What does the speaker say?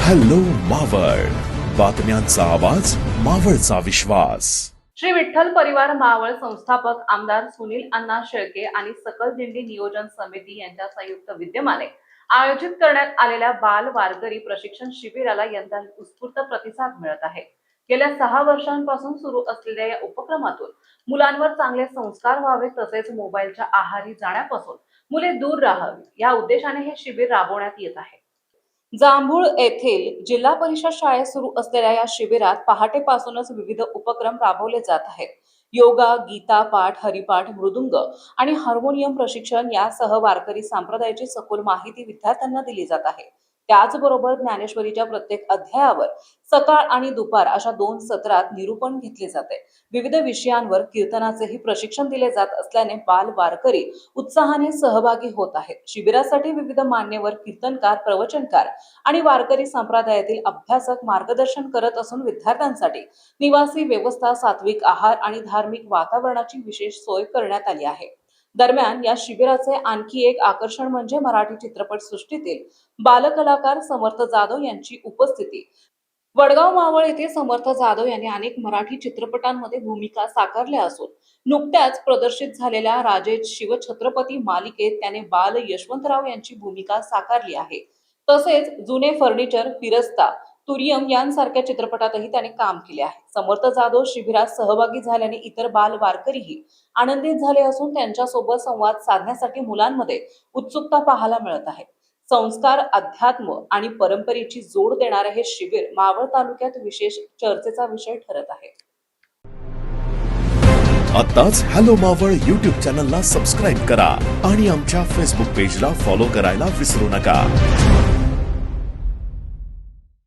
Hello Maval, बातम्यांचा आवाज, मावळचा विश्वास. श्री विठ्ठल परिवार मावळ संस्थापक आमदार सुनील अण्णा शेळके आणि सकल दिंडी नियोजन समिती यांच्या संयुक्त विद्यमाने आयोजित करण्यात आलेल्या बाल वारकरी प्रशिक्षण शिबिराला यंदा उत्स्फूर्त प्रतिसाद मिळत आहे. गेल्या 6 वर्षांपासून सुरू असलेल्या या उपक्रमातून मुलांवर चांगले संस्कार व्हावे तसेच मोबाईलच्या आहारी जाण्यापासून मुले दूर राहावी या उद्देशाने हे शिबिर राबवण्यात येत आहे. जांभूळ येथील जिल्हा परिषद शाळेत सुरू असलेल्या या शिबिरात पहाटेपासूनच विविध उपक्रम राबवले जात आहेत. योगा, गीता पाठ, हरिपाठ, मृदुंग आणि हार्मोनियम प्रशिक्षण यासह वारकरी संप्रदायाची सखोल माहिती विद्यार्थ्यांना दिली जात आहे. त्याचबरोबर ज्ञानेश्वरीच्या प्रत्येक अध्यायावर सकाळ आणि दुपार अशा 2 सत्रात निरूपण घेतले जाते. विविध विषयांवर कीर्तनाचेही प्रशिक्षण दिले जात असल्याने बाल वारकरी उत्साहाने सहभागी होत आहेत. शिबिरासाठी विविध मान्यवर कीर्तनकार, प्रवचनकार आणि वारकरी संप्रदायातील अभ्यासक मार्गदर्शन करत असून विद्यार्थ्यांसाठी निवासी व्यवस्था, सात्विक आहार आणि धार्मिक वातावरणाची विशेष सोय करण्यात आली आहे. दरम्यान या शिबिराचे आणखी एक आकर्षण म्हणजे मराठी चित्रपट सृष्टीतील बालकलाकार समर्थ जाधव यांची उपस्थिती. वडगाव मावळ येथे समर्थ जाधव यांनी अनेक मराठी चित्रपटांमध्ये भूमिका साकारल्या असून नुकत्याच प्रदर्शित झालेल्या राजे शिवछत्रपती मालिकेत त्याने बाल यशवंतराव यांची भूमिका साकारली आहे. तसेच जुने फर्निचर, फिरस्ता, तुरियम यांसारख्या चित्रपटातही त्याने काम केले आहे. समर्थ जाधव शिबिरात सहभागी झाल्याने इतर बाल वारकरीही आनंदित झाले असून त्यांच्यासोबत संवाद साधण्यासाठी मुलांमध्ये उत्सुकता पाहायला मिळत आहे. संस्कार, अध्यात्म आणि परंपरेची जोड देणारे हे शिबिर मावळ तालुक्यात विशेष चर्चेचा विषय ठरत आहे. आताच हॅलो मावळ YouTube चॅनलला सबस्क्राईब करा आणि आमच्या फेसबुक पेजला फॉलो करायला विसरू नका.